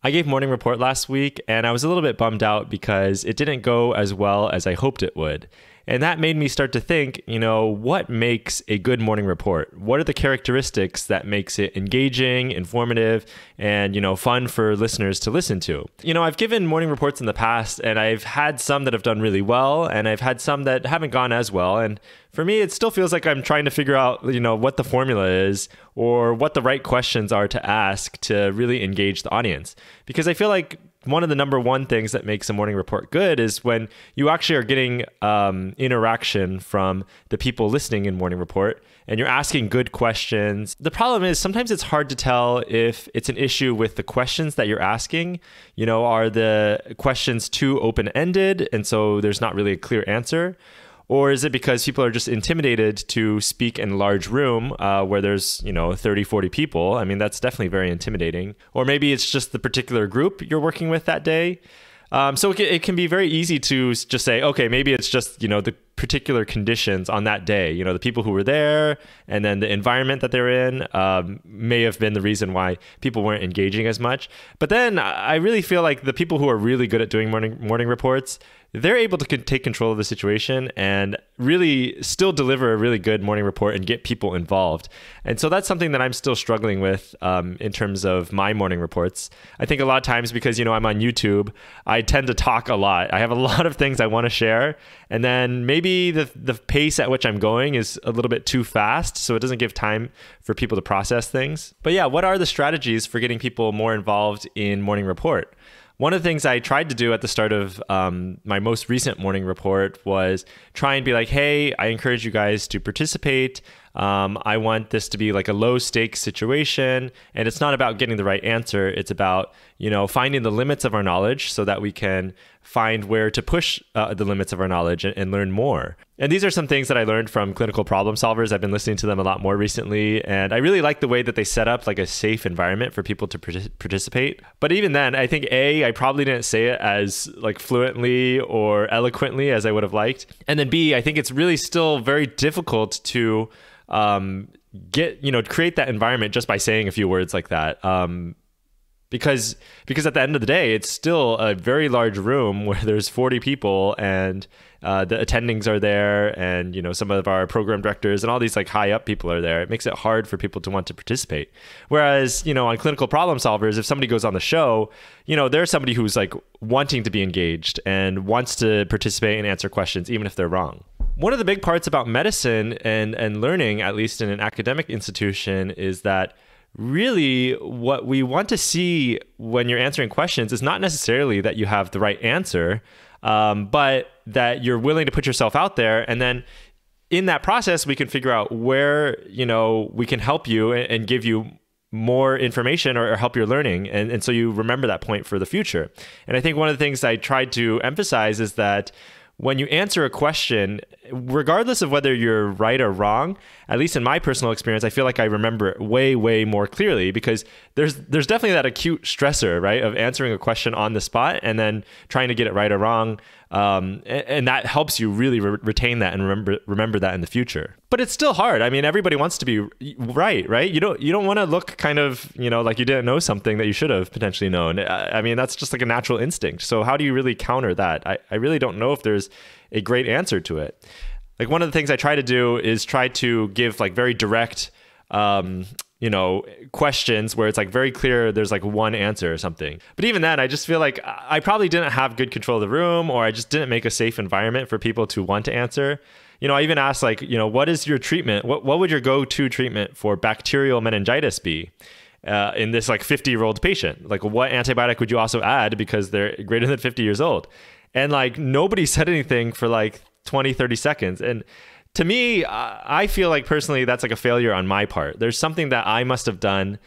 I gave morning report last week and I was a little bit bummed out because it didn't go as well as I hoped it would. And that made me start to think, what makes a good morning report? What are the characteristics that makes it engaging, informative, and, fun for listeners to listen to? I've given morning reports in the past and I've had some that have done really well and I've had some that haven't gone as well. And for me, it still feels like I'm trying to figure out, what the formula is or what the right questions are to ask to really engage the audience. Because I feel like one of the number one things that makes a morning report good is when you actually are getting interaction from the people listening in morning report and you're asking good questions. The problem is sometimes it's hard to tell if it's an issue with the questions that you're asking. Are the questions too open-ended and so there's not really a clear answer? Or is it because people are just intimidated to speak in a large room where there's, 30, 40 people? I mean, that's definitely very intimidating. Or maybe it's just the particular group you're working with that day. So it can be very easy to just say, okay, maybe it's just, the particular conditions on that day, the people who were there and then the environment that they're in may have been the reason why people weren't engaging as much. But then I really feel like the people who are really good at doing morning reports, they're able to take control of the situation and really still deliver a really good morning report and get people involved. And so that's something that I'm still struggling with in terms of my morning reports. I think a lot of times because, I'm on YouTube, I tend to talk a lot. I have a lot of things I want to share. And then maybe the pace at which I'm going is a little bit too fast. So it doesn't give time for people to process things. But yeah, what are the strategies for getting people more involved in morning report? One of the things I tried to do at the start of my most recent morning report was try and be like, hey, I encourage you guys to participate. I want this to be like a low stakes situation. And it's not about getting the right answer. It's about, finding the limits of our knowledge so that we can find where to push the limits of our knowledge and learn more. And these are some things that I learned from clinical problem solvers. I've been listening to them a lot more recently. And I really like the way that they set up like a safe environment for people to participate. But even then, I think I probably didn't say it as like fluently or eloquently as I would have liked. And then B, I think it's really still very difficult to create that environment just by saying a few words like that. Because at the end of the day, it's still a very large room where there's 40 people and the attendings are there and, some of our program directors and all these like high up people are there. It makes it hard for people to want to participate. Whereas, on clinical problem solvers, if somebody goes on the show, there's somebody who's like wanting to be engaged and wants to participate and answer questions, even if they're wrong. One of the big parts about medicine and learning, at least in an academic institution, is that really what we want to see when you're answering questions is not necessarily that you have the right answer, but that you're willing to put yourself out there. And then in that process, we can figure out where, we can help you and give you more information or help your learning. And so you remember that point for the future. And I think one of the things I tried to emphasize is that when you answer a question, regardless of whether you're right or wrong, at least in my personal experience, I feel like I remember it way, way more clearly because there's definitely that acute stressor, right, of answering a question on the spot and then trying to get it right or wrong. And that helps you really retain that and remember that in the future. But it's still hard. I mean, everybody wants to be right? You don't want to look kind of, like you didn't know something that you should have potentially known. I mean, that's just like a natural instinct. So how do you really counter that? I really don't know if there's a great answer to it. Like one of the things I try to do is try to give like very direct, questions where it's like very clear there's like one answer or something. But even then, I just feel like I probably didn't have good control of the room or I just didn't make a safe environment for people to want to answer. I even asked like, what is your treatment? What would your go-to treatment for bacterial meningitis be? In this like 50-year-old patient? Like what antibiotic would you also add because they're greater than 50 years old? And like nobody said anything for like 20, 30 seconds. And to me, I feel like personally, that's like a failure on my part. There's something that I must have done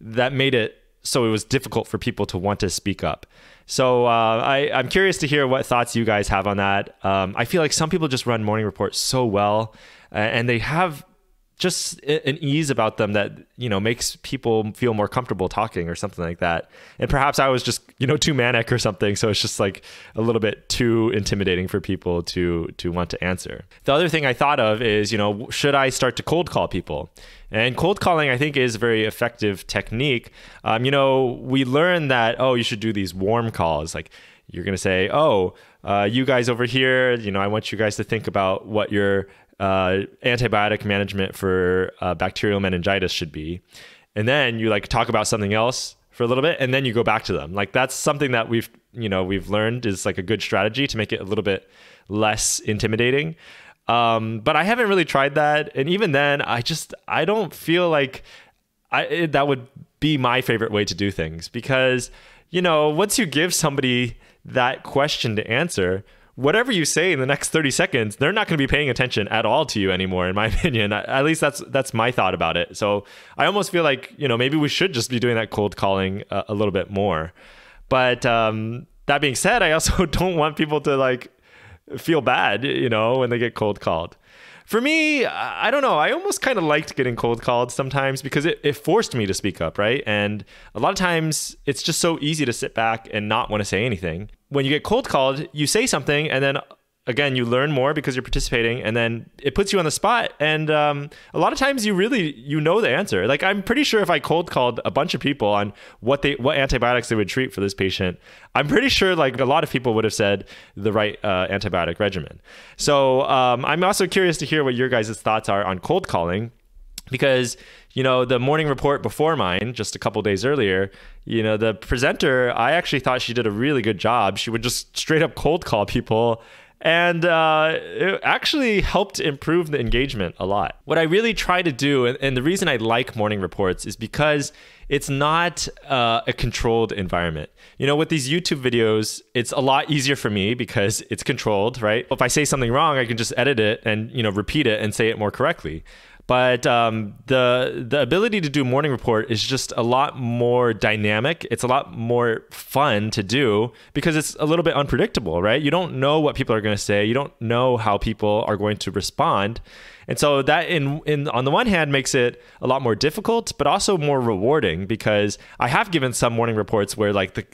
that made it so it was difficult for people to want to speak up. So I'm curious to hear what thoughts you guys have on that. I feel like some people just run morning reports so well and they have just an ease about them that, makes people feel more comfortable talking or something like that. And perhaps I was just, too manic or something. So it's just like a little bit too intimidating for people to want to answer. The other thing I thought of is, should I start to cold call people? And cold calling, I think, is a very effective technique. We learned that, you should do these warm calls. Like you're going to say, you guys over here, I want you guys to think about what your antibiotic management for bacterial meningitis should be. And then you like talk about something else for a little bit, and then you go back to them. Like that's something that we've learned is like a good strategy to make it a little bit less intimidating. But I haven't really tried that. And even then, I don't feel like that would be my favorite way to do things, because, once you give somebody that question to answer, whatever you say in the next 30 seconds, they're not going to be paying attention at all to you anymore, in my opinion. At least that's my thought about it. So I almost feel like, maybe we should just be doing that cold calling a little bit more. But that being said, I also don't want people to like feel bad, when they get cold called. For me, I don't know. I almost kind of liked getting cold called sometimes because it forced me to speak up, right? And a lot of times it's just so easy to sit back and not want to say anything. When you get cold called, you say something and then again, you learn more because you're participating, and then it puts you on the spot. And a lot of times you know the answer. Like I'm pretty sure if I cold called a bunch of people on what antibiotics they would treat for this patient, I'm pretty sure like a lot of people would have said the right antibiotic regimen. So I'm also curious to hear what your guys' thoughts are on cold calling, because the morning report before mine, just a couple days earlier, the presenter, I actually thought she did a really good job. She would just straight up cold call people. And it actually helped improve the engagement a lot. What I really try to do, and the reason I like morning reports, is because it's not a controlled environment. With these YouTube videos, it's a lot easier for me because it's controlled, right? If I say something wrong, I can just edit it and repeat it and say it more correctly. But the ability to do morning report is just a lot more dynamic. It's a lot more fun to do because it's a little bit unpredictable, right? You don't know what people are going to say. You don't know how people are going to respond. And so that on the one hand makes it a lot more difficult, but also more rewarding, because I have given some morning reports where like the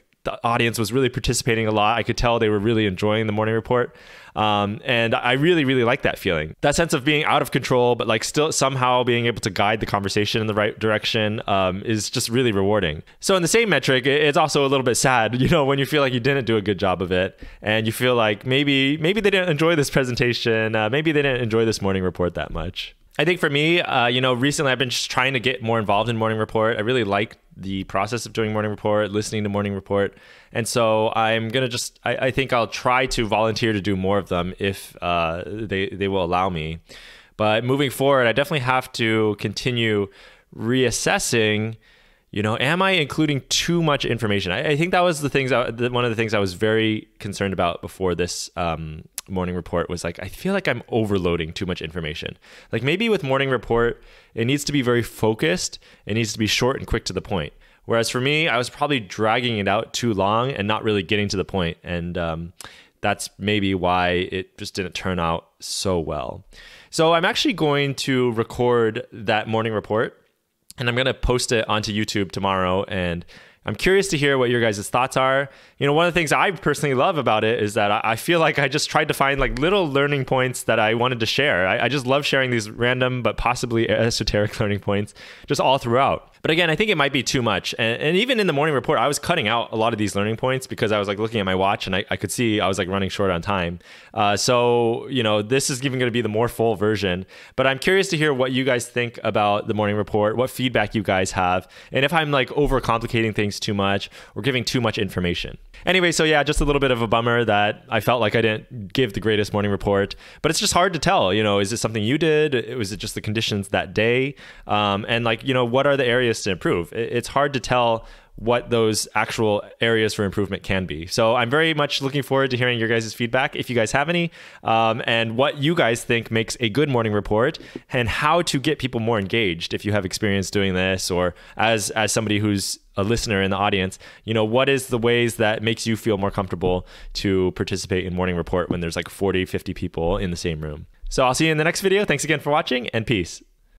audience was really participating a lot. I could tell they were really enjoying the morning report. And I really, really like that feeling. That sense of being out of control, but like still somehow being able to guide the conversation in the right direction is just really rewarding. So in the same metric, it's also a little bit sad, when you feel like you didn't do a good job of it, and you feel like maybe they didn't enjoy this presentation. Maybe they didn't enjoy this morning report that much. I think for me, recently I've been just trying to get more involved in morning report. I really like the process of doing morning report, listening to morning report. And so I'm going to I think I'll try to volunteer to do more of them if they will allow me. But moving forward, I definitely have to continue reassessing, am I including too much information? I think that was one of the things I was very concerned about before this morning report was like, I feel like I'm overloading too much information. Like maybe with morning report, it needs to be very focused. It needs to be short and quick to the point. Whereas for me, I was probably dragging it out too long and not really getting to the point. And that's maybe why it just didn't turn out so well. So I'm actually going to record that morning report, and I'm going to post it onto YouTube tomorrow. And I'm curious to hear what your guys' thoughts are. One of the things I personally love about it is that I feel like I just tried to find like little learning points that I wanted to share. I just love sharing these random but possibly esoteric learning points just all throughout. But again, I think it might be too much. And even in the morning report, I was cutting out a lot of these learning points because I was like looking at my watch and I could see I was like running short on time. So this is even going to be the more full version. But I'm curious to hear what you guys think about the morning report, what feedback you guys have, and if I'm like overcomplicating things too much or giving too much information. Anyway, so yeah, just a little bit of a bummer that I felt like I didn't give the greatest morning report, but it's just hard to tell, is it something you did? Was it just the conditions that day? And like, what are the areas to improve? It's hard to tell what those actual areas for improvement can be. So I'm very much looking forward to hearing your guys' feedback, if you guys have any, and what you guys think makes a good morning report, and how to get people more engaged if you have experience doing this, or as somebody who's a listener in the audience, what is the ways that makes you feel more comfortable to participate in morning report when there's like 40, 50 people in the same room. So I'll see you in the next video. Thanks again for watching, and peace.